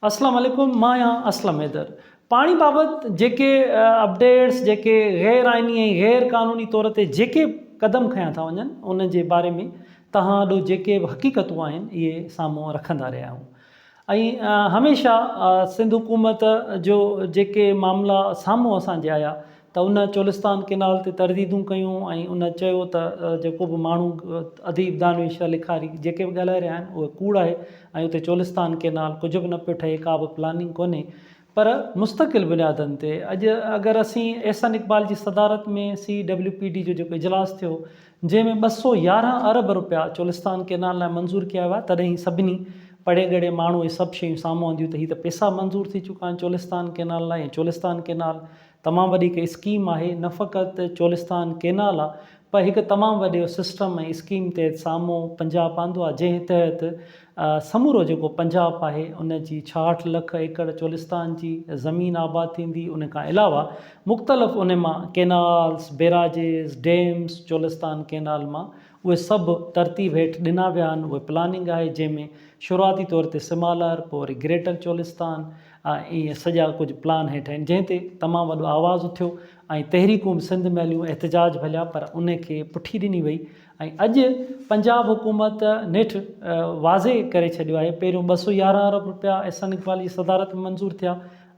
अस्सलाम वालेकुम, मां आहियां असलम हैदर। पाणी बाबति जेके अपडेट्स, जेके ग़ैर आइनी ऐं ग़ैर क़ानूनी तौर ते जेके क़दम खयां था वञनि, उन जे बारे में तव्हां ॾो जेके बि हक़ीक़तूं आहिनि इहे साम्हूं रखंदा रहिया आहियूं। ऐं हमेशह सिंध हुकूमत जो जेके मामला साम्हूं असांजे आया त उन चोलिस्तान केनाल ते तरदीदूं कयूं ऐं उन चयो त जेको बि माण्हू अदीब दानिश लिखारी जेके बि ॻाल्हाए रहिया आहिनि उहे कूड़ आहे ऐं उते चोलिस्तान केनाल कुझु बि न पियो ठहे, का बि प्लानिंग कोन्हे। पर मुस्तक़िल बुनियादनि ते अॼु अगरि असीं एहसन इक़बाल जी सदारत में CWPD जो जेको इजलास थियो जंहिंमें 211 अरब रुपया चोलिस्तान केनाल लाइ मंज़ूरु कया हुआ, तॾहिं सभिनी पढ़े ॻड़े माण्हू इहे सभु शयूं साम्हूं आंदियूं त हीअ त पैसा मंज़ूरु थी चुका आहिनि चोलिस्तान केनाल लाइ। ऐं चोलिस्तान केनाल तमामु वॾी हिकु स्कीम आहे, न फ़क़ति चोलिस्तान केनाल आहे पर हिकु तमामु वॾो सिस्टम ऐं स्कीम ते साम्हूं पंजाब आंदो आहे, जंहिं तहत समूरो जेको पंजाब आहे उन जी 66 लख एकड़ चोलिस्तान जी ज़मीन आबाद थींदी। उन खां अलावा मुख़्तलिफ़ उन मां केनाल्स, बैराजेस, डैम्स चोलिस्तान केनाल मां उहे सभु तरतीब हेठि ॾिना विया आहिनि। उहे प्लानिंग आहे जंहिंमें शुरूआती तौर ते सिमालर, पोइ वरी ग्रेटर चोलिस्तान, ईअं सॼा कुझु प्लान हेठि आहिनि जंहिं ते तमामु वॾो आवाज़ु उथियो ऐं तहरीकूं बि सिंध में हलियूं, एहतजाज बि हलिया, पर उन खे पुठी ॾिनी वई। ऐं अॼु पंजाब हुकूमत नेठि वाज़े करे छॾियो आहे, पहिरियों 211 अरब रुपया एहसन इक़बाल जी सदारत में मंज़ूरु थिया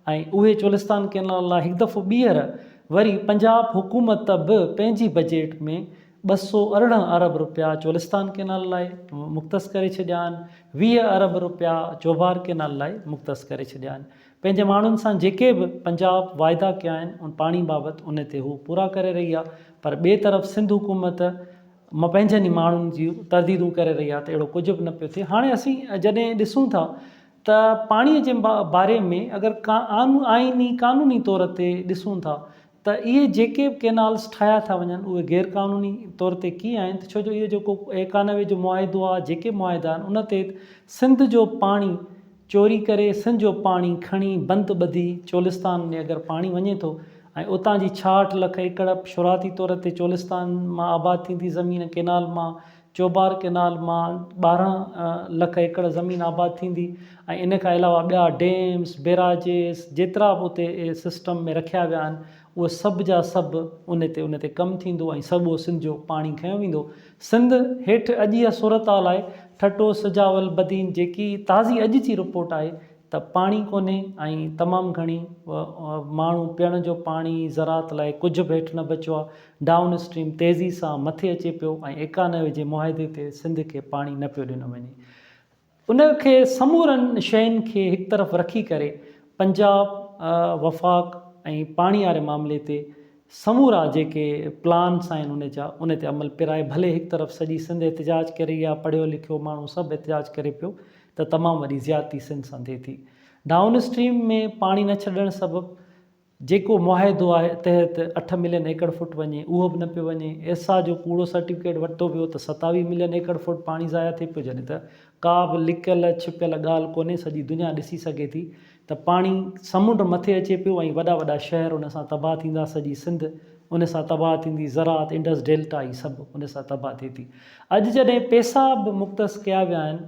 ऐं उहे चोलिस्तान केनाल लाइ हिकु दफ़ो ॿीहर वरी पंजाब हुकूमत बि पंहिंजी बजट में 218 अरब रुपया चोलिस्तान केनाल लाइ मुख़्तस करे छॾिया आहिनि, 20 अरब रुपया चोबार केनाल लाइ मुख़्तस करे छॾिया आहिनि। पंहिंजे माण्हुनि सां जेके बि पंजाब वाइदा कया आहिनि उन पाणी बाबति उन ते हू पूरा करे रही आहे, पर ॿिए तरफ़ सिंध हुकूमत मां पंहिंजनि ई माण्हुनि जी तरदीदूं करे रही आहे त अहिड़ो कुझु बि न पियो थिए। हाणे असीं जॾहिं ॾिसूं था त पाणीअ जे बारे में अगरि आइनी क़ानूनी तौर ते ॾिसूं था त इहे जेके बि केनाल्स ठाहिया था वञनि उहे ग़ैर क़ानूनी तौर ते कीअं आहिनि, त छो जो इहो जेको 91 जो मुआहिदो आहे, जेके मुआहिदा आहिनि उन ते सिंध जो पाणी चोरी करे, सिंध जो पाणी खणी बंदि ॿधी चोलिस्तान में अगरि पाणी वञे थो ऐं उतां जी 66 लख एकड़ शुरूआती तौर ते चोलिस्तान मां आबाद थींदी ज़मीन, केनाल मां चोबार केनाल मां 12 लख एकड़ ज़मीन आबाद थींदी ऐं इन खां अलावा ॿिया डैम्स, बैराजेस जेतिरा बि उते सिस्टम में रखिया विया आहिनि उहे सभु जा सभु उन ते कमु थींदो ऐं सभु सिंध जो पाणी खयो वेंदो। सिंध हेठि अॼु इहा सूरत हाल आहे, ठटो सिजावल बदीन जेकी ताज़ी अॼु जी रिपोर्ट आहे त पाणी कोन्हे ऐं तमामु घणी माण्हू पीअण जो पाणी ज़रात लाइ कुझु बि हेठि न बचियो आहे। डाउन स्ट्रीम तेज़ी सां मथे अचे पियो ऐं 91 जे मुआहिदे ते सिंध खे पाणी न पियो ॾिनो वञे। उन खे समूरनि शयुनि खे हिकु तरफ़ रखी करे पंजाब वफ़ाक़ ऐं पाणी वारे मामले ते समूरा जेके प्लान्स आहिनि उन ते अमल पिराए, भले हिकु तरफ़ सॼी सिंध एहतजाज करे रही आहे, पढ़ियो लिखियो माण्हू सभु एहतजाज करे पियो त तमामु वॾी ज़्यादती सिंध सां थिए थी। डाउन स्ट्रीम में पाणी न छॾणु सबबु जेको मुआहिदो आहे तहत 8 मिलियन एकड़ फुट वञे उहो बि न पियो वञे। एसा जो कूड़ो सर्टिफिकेट वरितो वियो त 27 मिलियन एकड़ फुट पाणी ज़ाया थिए पियो, जॾहिं त का बि लिकियल छिपियल ॻाल्हि कोन्हे, सॼी दुनिया ॾिसी सघे थी त पाणी समुंड मथे अचे पियो ऐं वॾा वॾा शहर उन सां तबाह थींदा, सॼी सिंध उन सां तबाह थींदी, ज़रात, इंडस डेल्टा ई सभु उन सां तबाह थिए थी। अॼु जॾहिं पैसा बि मुख़्तस कया विया आहिनि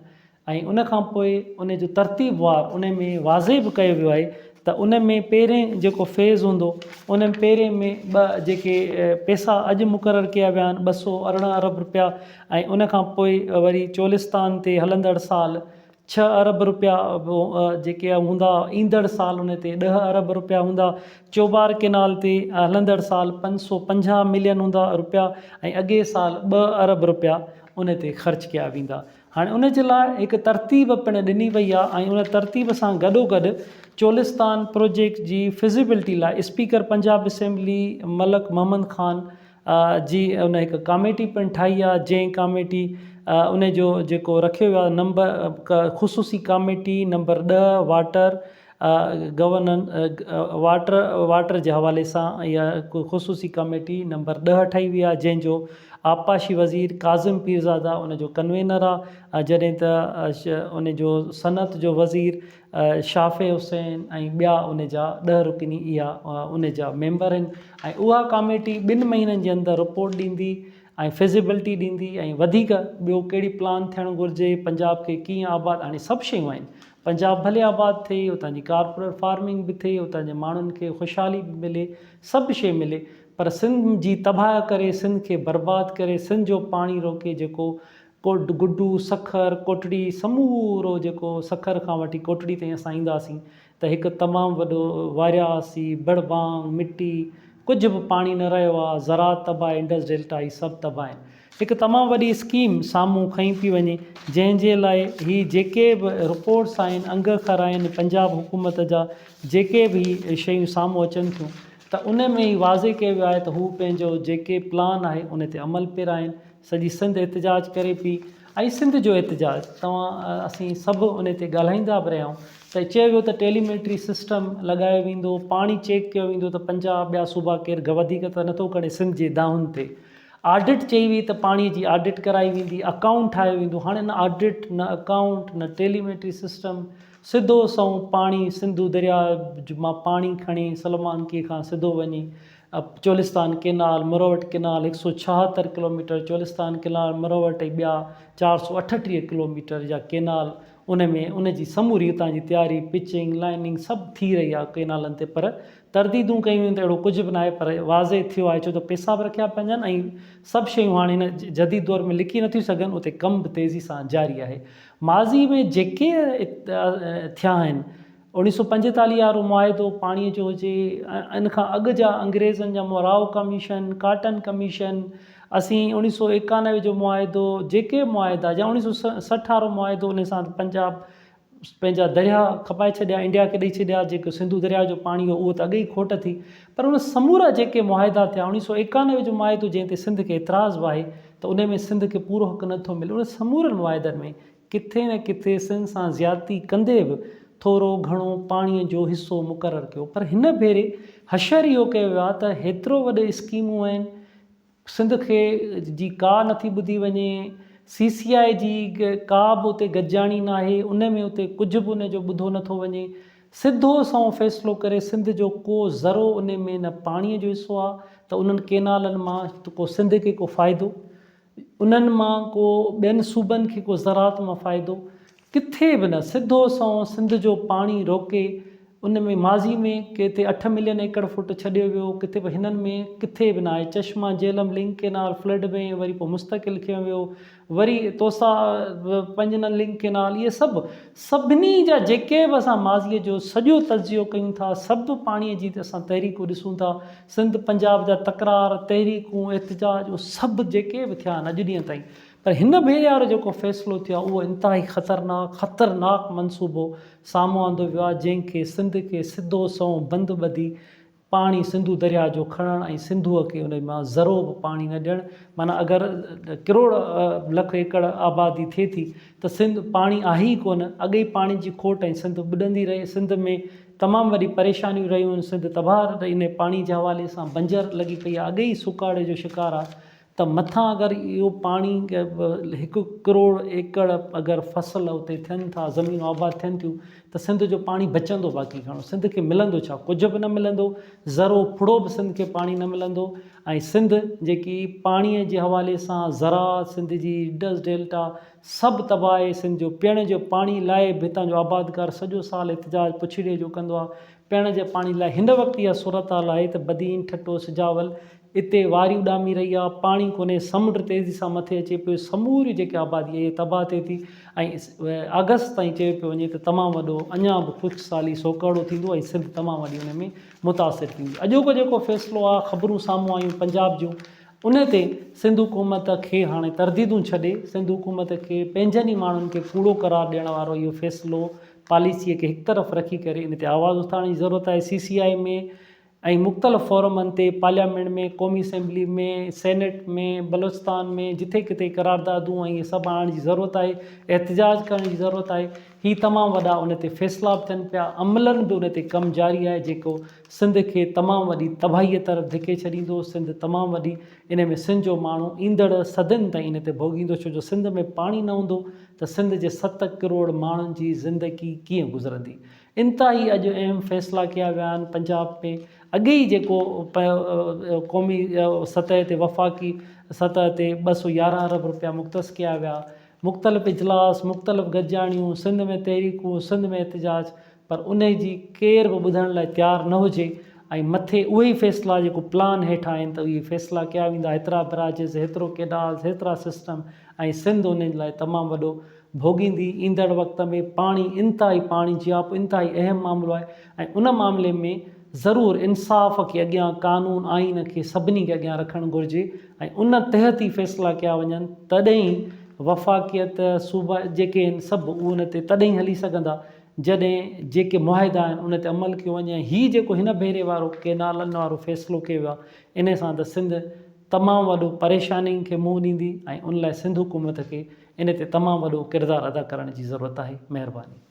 ऐं उन खां पोइ उन जो तरतीबवार उन में वाज़े बि कयो वियो आहे त उन में पहिरें जेको फेज़ हूंदो उन में पहिरें में जेके पैसा अॼु मुक़ररु कया विया आहिनि 218 अरब रुपया ऐं उन खां पोइ वरी चोलिस्तान ते हलंदड़ साल 6 अरब रुपया जेके हूंदा, ईंदड़ साल उन ते 10 अरब रुपया हूंदा, चोबार केनाल ते हलंदड़ साल 550 मिलियन हूंदा रुपया ऐं अॻे साल 2 अरब रुपया उन ते ख़र्च कया वेंदा। हाणे उन जे लाइ हिकु तरतीब पिणु ॾिनी वई आहे ऐं उन तरतीब सां गॾोगॾु चोलिस्तान प्रोजेक्ट जी फिज़िबिलिटी लाइ स्पीकर पंजाब असेंबली मलक मोहम्मद ख़ान जी उन हिकु कमेटी पिणु ठाही आहे, जंहिं कमेटी उन जो जेको रखियो वियो आहे नंबर ख़ुसूसी कमेटी नंबर 10 वाटर वाटर जे हवाले सां इहा ख़ुसूसी कमेटी नंबर 10 ठही वई आहे, जंहिंजो आबपाशी वज़ीर काज़िम पीरज़ादा उन जो कन्वेनर आहे, जॾहिं त उन जो सनत जो वज़ीर शाफ़े हुसैन ऐं ॿिया उन जा 10 रुकनी इहा उन जा मेंबर आहिनि। ऐं उहा कमेटी 2 महीननि जे अंदरि रिपोर्ट ॾींदी ऐं फिज़िबिलिटी ॾींदी ऐं वधीक ॿियो कहिड़ी प्लान थियणु घुरिजे, पंजाब खे कीअं आबाद, हाणे सभु शयूं आहिनि पंजाब भले आबाद थिए, हुतां जी कारपोरेट फार्मिंग बि थिए, हुतां जे माण्हुनि खे ख़ुशहाली बि मिले, सभु शइ मिले, पर सिंध जी तबाह करे, सिंध खे बर्बादु करे, सिंध जो पाणी रोके, जेको गुड्डू, सखर, कोटड़ी, समूरो जेको सखर खां वठी कोटड़ी ताईं असां ईंदासीं त हिकु तमामु वॾो वारियासी, बड़बांग, मिटी, कुझु बि पाणी न रहियो आहे, ज़रात तबाह, इंडस डेल्टा, ही सभु तबाह आहिनि। हिकु तमामु वॾी स्कीम साम्हूं खई पई वञे, जंहिंजे लाइ ही जेके बि रिपोर्ट्स आहिनि, अंगखर आहिनि पंजाब हुकूमत जा, जेके बि शयूं साम्हूं अचनि थियूं, त उन में ई वाज़े कयो वियो आहे त हू पंहिंजो जेके प्लान आहे उन ते अमल पिया आहिनि। सॼी सिंध एतिजाज करे पई, ऐं सिंध जो एतिजाज असीं सभु उन ते ॻाल्हाईंदा बि रहिया आहियूं त चयो वियो त टेलीमेट्री सिस्टम लॻायो वेंदो, पाणी चेक कयो वेंदो त पंजाब ॿिया सूबा केरु वधीक त नथो करे सिंध जे दाहुनि ते। ऑडिट चई हुई त पाणीअ जी ऑडिट कराई वेंदी, अकाउंट ठाहियो वेंदो, हाणे न ऑडिट, न अकाउंट, न टेलीमेट्री सिस्टम, सिधो संओं पाणी सिंधु दरिया मां पाणी खणी सलमानकी खां सिधो वञी Cholistan canal, Marot canal, 176 kilometre Cholistan canal, Marot, ऐं ॿिया 438 किलोमीटर जा केनाल, उन में उन जी समूरी हुतां जी तयारी, पिचिंग, लाइनिंग सभु थी रही आहे केनालनि ते, पर तरदीदूं कयूं आहिनि त अहिड़ो कुझु बि न आहे, पर वाज़े थियो आहे, छो त पैसा बि रखिया पिया आहिनि ऐं सभु शयूं हाणे हिन जदीद दौर में लिकी नथियूं सघनि, उते कमु बि तेज़ी सां जारी आहे। माज़ी में जेके थिया आहिनि, 1945 वारो मुआइदो पाणीअ जो हुजे, इन खां अॻु जा अंग्रेज़नि जा राव कमीशन, काटन कमीशन, असीं 1991 जो मुआइदो, जेके मुआइदा या 1960 वारो मुआइदो, उन सां पंजाब पंहिंजा दरिया खपाए छॾिया, इंडिया खे ॾेई छॾिया, जेको सिंधु दरिया जो पाणी हो उहो त अॻे ई खोट थी, पर उन समूरा जेके मुआइदा थिया, 1991 जो मुआइदो जंहिं ते सिंध खे एतिराज़ु आहे त उन में सिंध खे पूरो हक़ु नथो मिले, उन समूरनि मुआइदनि में किथे न किथे सिंध सां ज़्यादती कंदे बि थोरो घणो पाणीअ जो हिसो मुक़ररु कयो, पर हिन भेरे हशर इहो कयो वियो आहे त हेतिरो वॾे स्कीमूं आहिनि, सिंध खे जी का नथी ॿुधी वञे, CCI जी का बि उते गॾिजाणी न आहे, उन में उते कुझु बि उन जो ॿुधो नथो वञे, सिधो संओं फ़ैसिलो करे सिंध जो को ज़रो उन में न पाणीअ जो हिसो आहे, त उन्हनि केनालनि मां को सिंध खे को फ़ाइदो, उन्हनि मां को ॿियनि सूबनि खे को ज़रात मां फ़ाइदो, किथे बि न, सिधो संओं सिंध जो पाणी रोके, उन में माज़ी में किथे 8 मिलियन एकड़ फुट छॾियो वियो, किथे बि हिननि में किथे बि न आहे। चश्मा झेलम लिंक केनाल फ्लड में वरी पोइ मुस्तक़िल कयो वियो, वरी तोसा पंजनन लिंक केनाल, इहे सभु सभिनी जा जेके बि असां माज़ीअ जो सॼो तजियो कयूं था, सभु पाणीअ जी असां तहरीकूं ॾिसूं था, सिंध पंजाब जा तकरार, तहरीकूं, एतिजाज, सभु जेके बि थिया आहिनि अॼु ॾींहं ताईं, पर हिन भेरे वारो जेको फ़ैसिलो थियो आहे उहो इंतिहाई ख़तरनाक मनसूबो साम्हूं आंदो वियो आहे, जंहिंखे सिंध खे सिधो संओं बंदि ॿधी पाणी सिंधु दरिया जो खणणु ऐं सिंधूअ खे उन मां ज़रो बि पाणी न ॾियणु, माना अगरि करोड़ लख एकड़ आबादी थिए थी त सिंध पाणी आहे ई कोन, अॻे ई पाणी जी खोट ऐं सिंध ॿुॾंदी रहे, सिंध में तमामु वॾी परेशानियूं रहियूं आहिनि, सिंध तबाह इन पाणी जे हवाले सां बंजर लॻी पई आहे, अॻे ई सुकाड़े जो शिकार आहे, त मथां अगरि इहो पाणी 1 करोड़ एकड़ अगरि फसल उते थियनि था, ज़मीनूं आबाद थियनि थियूं, त सिंध जो पाणी बचंदो, बाक़ी घणो सिंध खे मिलंदो छा, कुझु बि न मिलंदो, ज़रो फुड़ो बि सिंध खे पाणी न मिलंदो, ऐं सिंध जेकी पाणीअ जे हवाले सां ज़रात, सिंध जी इंडस डेल्टा सभु तबाह आहे, सिंध जो पीअण जो पाणी लाइ बि हितां जो आबादकार सॼो साल एतिजाज पुछड़े जो कंदो आहे, पीअण जे पाणी लाइ हिन वक़्तु इहा सूरत हाल आहे त बदीन, ठटो, सिजावल इते वारी उॾामी रही आहे, पाणी कोन्हे, समुंड तेज़ी सां मथे अचे पियो, समूरी जेकी आबादी आहे तबाह थिए थी, ऐं अगस्त ताईं चयो पियो वञे त तमामु वॾो अञा बि ख़ुशहाली सोकाड़ो थींदो ऐं सिंध तमामु वॾी हुन में मुतासिर थींदी। अॼोको जेको फ़ैसिलो आहे, ख़बरूं साम्हूं आयूं पंजाब जूं, उन ते सिंध हुकूमत खे हाणे तरदीदूं छॾे सिंध हुकूमत खे पंहिंजनि ई माण्हुनि खे कूड़ो करार ॾियण वारो इहो फ़ैसिलो, पॉलिसीअ खे हिकु तरफ़ रखी करे इन ते आवाज़ु उथारण जी ज़रूरत आहे। CCI में ऐं मुख़्तलिफ़ फ़ोरमनि ते, पार्लियामेंट में, क़ौमी असेंबली में, सेनेट में, बलोचिस्तान में, जिथे किथे करारदादूं ऐं इहे सभु आणण जी ज़रूरत आहे, एतिजाज करण जी ज़रूरत आहे। ही तमामु वॾा उन ते फ़ैसिला बि थियनि पिया, अमलनि बि उन ते कमु जारी आहे, जेको सिंध खे तमामु वॾी तबाहीअ तरफ़ धिके छॾींदो, सिंध तमामु वॾी इन में सिंध जो माण्हू ईंदड़ सदियुनि ताईं इन ते भोॻींदो, छो जो सिंध में पाणी न हूंदो त सिंध जे 7 करोड़ माण्हुनि जी ज़िंदगी कीअं गुज़रंदी। इंतिहाई अॼु अहम फ़ैसिला कया विया आहिनि पंजाब में। अॻे ई जेको क़ौमी सतह ते, वफ़ाक़ी सतह ते 211 अरब रुपया मुख़्तस कया विया, मुख़्तलिफ़ इजलास, मुख़्तलिफ़ गॾिजाणियूं, सिंध में तहरीकूं, सिंध में एहतिजाज, पर उन जी केर बि ॿुधण लाइ तयारु न हुजे ऐं मथे उहे ई फ़ैसिला जेको प्लान हेठां आहिनि त इहे फ़ैसिला कया वेंदा, हेतिरा ब्राजिस, हेतिरो केडाल्स, हेतिरा सिस्टम, ऐं सिंध उन लाइ तमामु वॾो भोॻींदी। ईंदड़ वक़्त में पाणी, इंतिहाई पाणी जी आप इंतिहाई अहम मामिलो आहे ऐं उन मामले में ज़रूरु इंसाफ़ खे अॻियां, कानून आइन खे सभिनी खे अॻियां रखणु घुरिजे ऐं उन तहत ई फ़ैसिला कया वञनि, तॾहिं वफ़ाक़ियत सूबा जेके आहिनि सभु उहे उन ते तॾहिं हली सघंदा जॾहिं जेके मुआहिदा आहिनि उन ते अमल कयो वञे। हीअ जेको हिन भेरे वारो केनालनि वारो फ़ैसिलो कयो आहे, इन सां त सिंध तमामु वॾो परेशानी खे मुंहुं ॾींदी ऐं उन लाइ सिंध हुकूमत खे इन ते तमामु वॾो किरदारु अदा करण जी ज़रूरत आहे। महिरबानी।